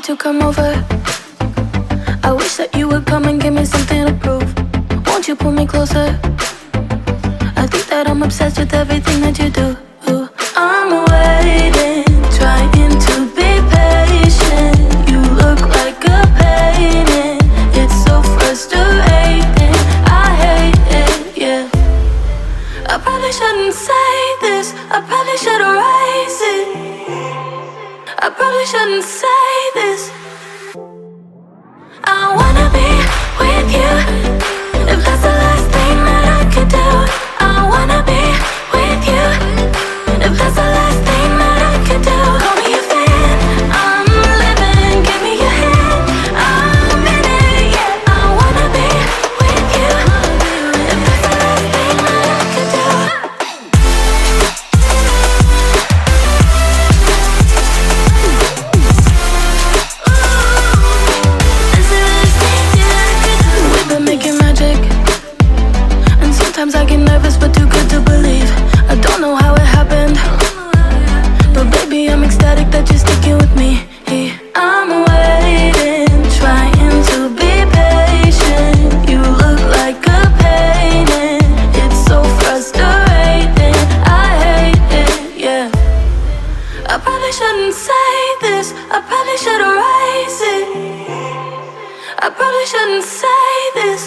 to come over. I wish that you would come and give me something to prove. Won't you pull me closer? I think that I'm obsessed with everything that you do. I'm waiting, trying to be patient. You look like a painting. It's so frustrating. I hate it, yeah. I probably shouldn't say this. I probably should erase it. I probably shouldn't say this. I wanna be with you. If that's the last thing that I could do, I wanna be with you. If that's the last thing that I could do, call me a fan. I'm living, give me your hand. I'm in it, yeah. I wanna be with you. If that's the last thing that I could do. We've been making magic, and sometimes I get nervous but too good to believe. I don't know how it happened, but baby I'm ecstatic that you're sticking with me. I'm waiting, trying to be patient. You look like a painting. It's so frustrating. I hate it, yeah. I probably shouldn't say this. I probably should erase it. I probably shouldn't say this.